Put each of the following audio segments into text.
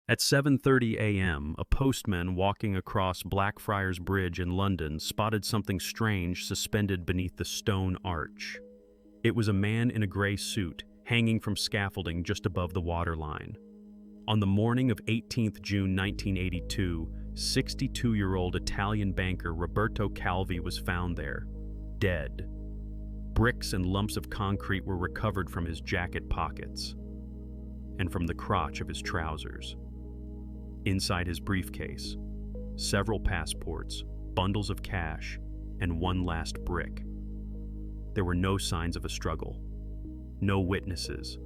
At 7:30 a.m., a postman walking across Blackfriars Bridge in London spotted something strange suspended beneath the stone arch. It was a man in a gray suit, hanging from scaffolding just above the waterline. On the morning of 18th June 1982, 62-year-old Italian banker Roberto Calvi was found there, dead. Bricks and lumps of concrete were recovered from his jacket pockets and from the crotch of his trousers. Inside his briefcase, several passports, bundles of cash, and one last brick. There were no signs of a struggle, no witnesses,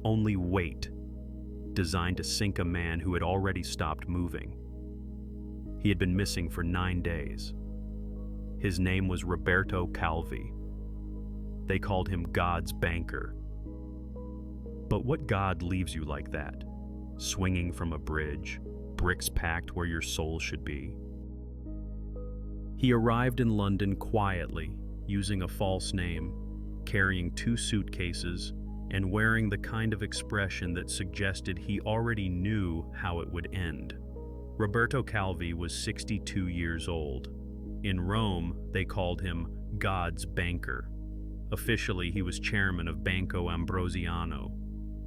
only weight, designed to sink a man who had already stopped moving. He had been missing for 9 days. His name was Roberto Calvi. They called him God's banker. But what God leaves you like that, swinging from a bridge, bricks packed where your soul should be? He arrived in London quietly, using a false name, carrying 2 suitcases, and wearing the kind of expression that suggested he already knew how it would end. Roberto Calvi was 62 years old. In Rome, they called him God's banker. Officially, he was chairman of Banco Ambrosiano,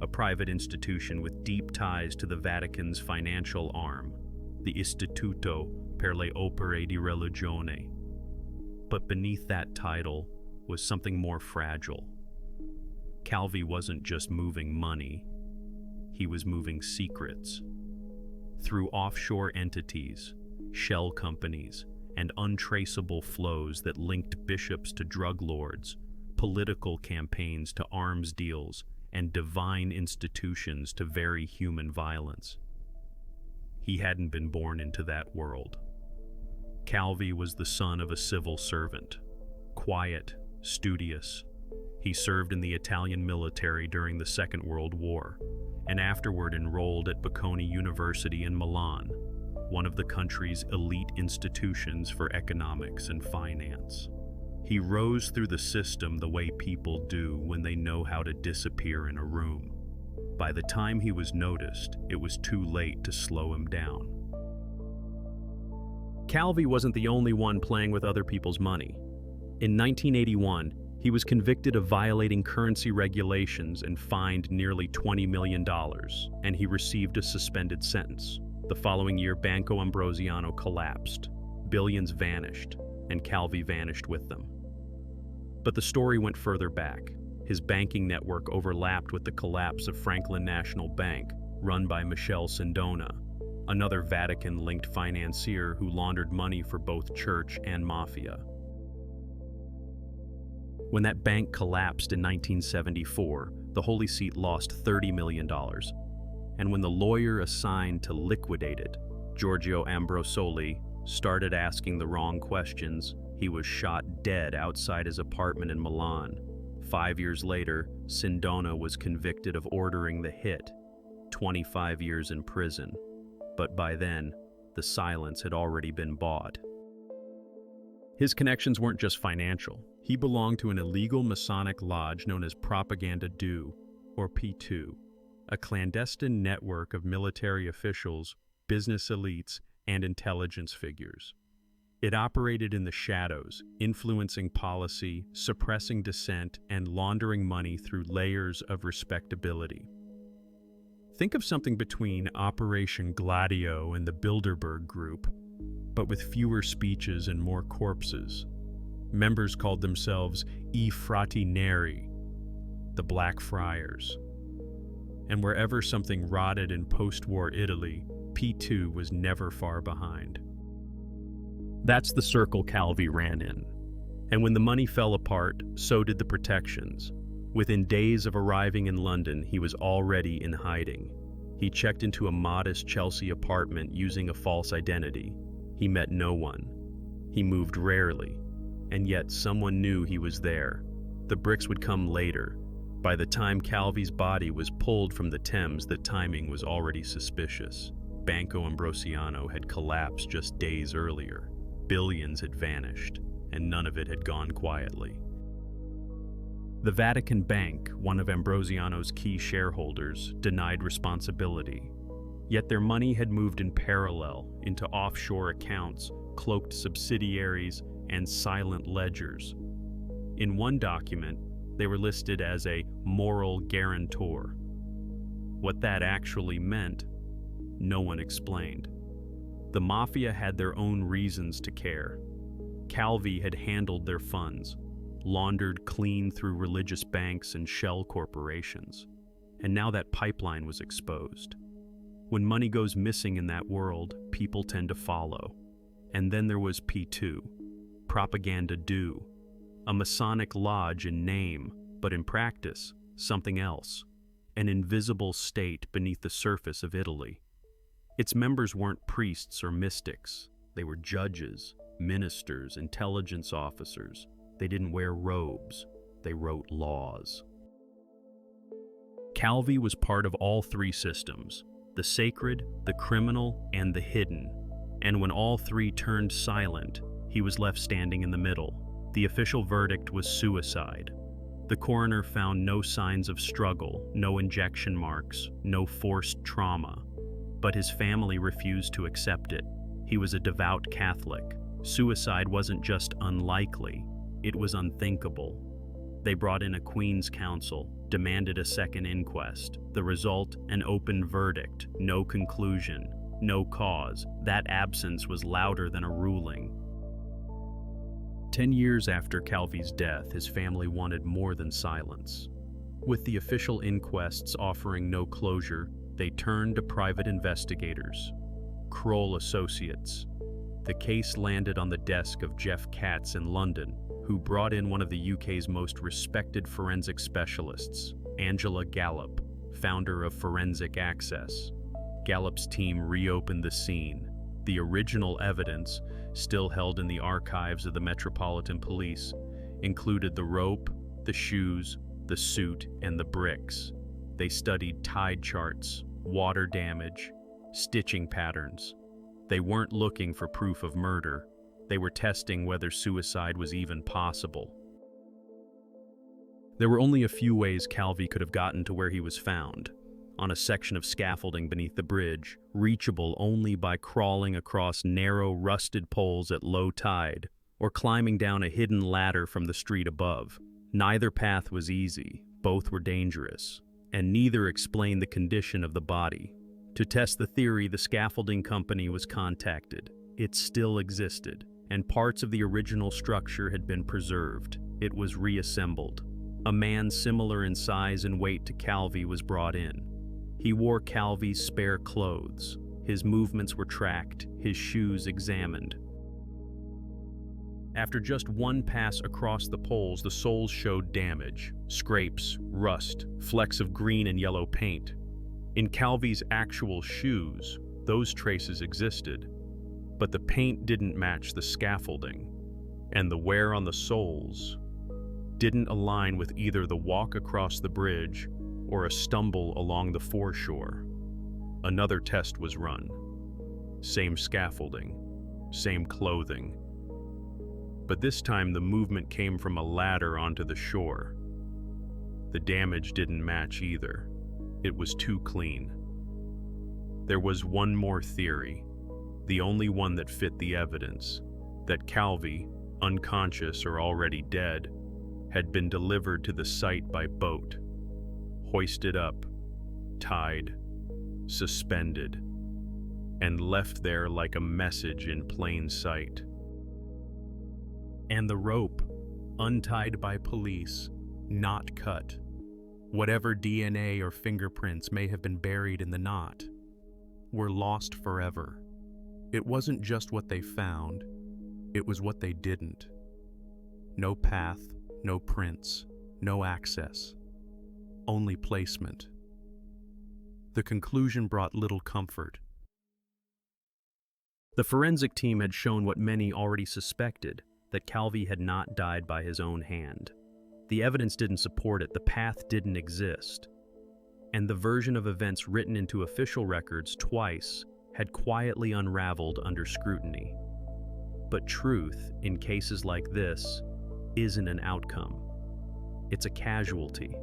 a private institution with deep ties to the Vatican's financial arm, the Istituto per le Opere di Religione. But beneath that title was something more fragile. Calvi wasn't just moving money, he was moving secrets. Through offshore entities, shell companies, and untraceable flows that linked bishops to drug lords, political campaigns to arms deals, and divine institutions to very human violence. He hadn't been born into that world. Calvi was the son of a civil servant, quiet, studious. He served in the Italian military during the Second World War, and afterward enrolled at Bocconi University in Milan, one of the country's elite institutions for economics and finance. He rose through the system the way people do when they know how to disappear in a room. By the time he was noticed, it was too late to slow him down. Calvi wasn't the only one playing with other people's money. In 1981, he was convicted of violating currency regulations and fined nearly $20 million, and he received a suspended sentence. The following year, Banco Ambrosiano collapsed. Billions vanished, and Calvi vanished with them. But the story went further back. His banking network overlapped with the collapse of Franklin National Bank, run by Michele Sindona, another Vatican-linked financier who laundered money for both church and Mafia. When that bank collapsed in 1974, the Holy See lost $30 million. And when the lawyer assigned to liquidate it, Giorgio Ambrosoli, started asking the wrong questions, he was shot dead outside his apartment in Milan. 5 years later, Sindona was convicted of ordering the hit, 25 years in prison. But by then, the silence had already been bought. His connections weren't just financial. He belonged to an illegal Masonic lodge known as Propaganda Due, or P2, a clandestine network of military officials, business elites, and intelligence figures. It operated in the shadows, influencing policy, suppressing dissent, and laundering money through layers of respectability. Think of something between Operation Gladio and the Bilderberg Group, but with fewer speeches and more corpses. Members called themselves I Frati Neri, the Black Friars. And wherever something rotted in post-war Italy, P2 was never far behind. That's the circle Calvi ran in. And when the money fell apart, so did the protections. Within days of arriving in London, he was already in hiding. He checked into a modest Chelsea apartment using a false identity. He met no one. He moved rarely. And yet someone knew he was there. The bricks would come later. By the time Calvi's body was pulled from the Thames, the timing was already suspicious. Banco Ambrosiano had collapsed just days earlier. Billions had vanished, and none of it had gone quietly. The Vatican Bank, one of Ambrosiano's key shareholders, denied responsibility. Yet their money had moved in parallel into offshore accounts, cloaked subsidiaries, and silent ledgers. In one document, they were listed as a moral guarantor. What that actually meant, no one explained. The Mafia had their own reasons to care. Calvi had handled their funds, laundered clean through religious banks and shell corporations. And now that pipeline was exposed. When money goes missing in that world, people tend to follow. And then there was P2, Propaganda Do, a Masonic lodge in name, but in practice, something else, an invisible state beneath the surface of Italy. Its members weren't priests or mystics. They were judges, ministers, intelligence officers. They didn't wear robes. They wrote laws. Calvi was part of all three systems, the sacred, the criminal, and the hidden. And when all three turned silent, he was left standing in the middle. The official verdict was suicide. The coroner found no signs of struggle, no injection marks, no forced trauma. But his family refused to accept it. He was a devout Catholic. Suicide wasn't just unlikely, it was unthinkable. They brought in a Queen's Council, demanded a second inquest. The result, an open verdict, no conclusion, no cause. That absence was louder than a ruling. 10 years after Calvi's death, his family wanted more than silence. With the official inquests offering no closure, they turned to private investigators, Kroll Associates. The case landed on the desk of Jeff Katz in London, who brought in one of the UK's most respected forensic specialists, Angela Gallop, founder of Forensic Access. Gallop's team reopened the scene. The original evidence, still held in the archives of the Metropolitan Police, included the rope, the shoes, the suit, and the bricks. They studied tide charts, water damage, stitching patterns. They weren't looking for proof of murder. They were testing whether suicide was even possible. There were only a few ways Calvi could have gotten to where he was found. On a section of scaffolding beneath the bridge, reachable only by crawling across narrow, rusted poles at low tide, or climbing down a hidden ladder from the street above. Neither path was easy, both were dangerous, and neither explained the condition of the body. To test the theory, the scaffolding company was contacted. It still existed, and parts of the original structure had been preserved. It was reassembled. A man similar in size and weight to Calvi was brought in. He wore Calvi's spare clothes. His movements were tracked, his shoes examined. After just one pass across the poles, the soles showed damage, scrapes, rust, flecks of green and yellow paint. In Calvi's actual shoes, those traces existed, but the paint didn't match the scaffolding, and the wear on the soles didn't align with either the walk across the bridge or a stumble along the foreshore. Another test was run. Same scaffolding, same clothing. But this time the movement came from a ladder onto the shore. The damage didn't match either. It was too clean. There was one more theory, the only one that fit the evidence, that Calvi, unconscious or already dead, had been delivered to the site by boat, hoisted up, tied, suspended, and left there like a message in plain sight. And the rope, untied by police, not cut. Whatever DNA or fingerprints may have been buried in the knot, were lost forever. It wasn't just what they found, it was what they didn't. No path, no prints, no access. Only placement. The conclusion brought little comfort. The forensic team had shown what many already suspected, that Calvi had not died by his own hand. The evidence didn't support it, the path didn't exist. And the version of events written into official records twice had quietly unraveled under scrutiny. But truth, in cases like this, isn't an outcome. It's a casualty.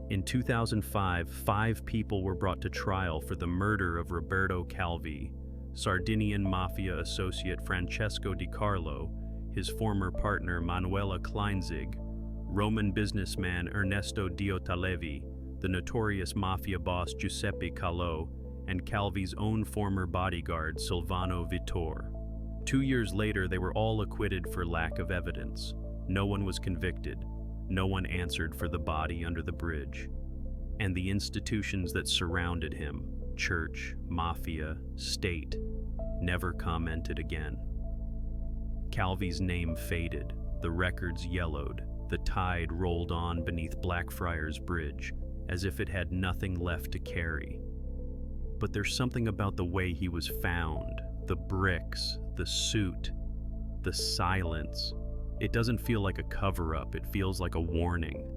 In 2005, 5 people were brought to trial for the murder of Roberto Calvi, Sardinian Mafia associate Francesco Di Carlo, his former partner Manuela Kleinzig, Roman businessman Ernesto Diotalevi, the notorious Mafia boss Giuseppe Calò, and Calvi's own former bodyguard Silvano Vittor. 2 years later, they were all acquitted for lack of evidence. No one was convicted. No one answered for the body under the bridge. And the institutions that surrounded him, church, mafia, state, never commented again. Calvi's name faded, the records yellowed, the tide rolled on beneath Blackfriars Bridge, as if it had nothing left to carry. But there's something about the way he was found, the bricks, the suit, the silence. It doesn't feel like a cover-up, it feels like a warning.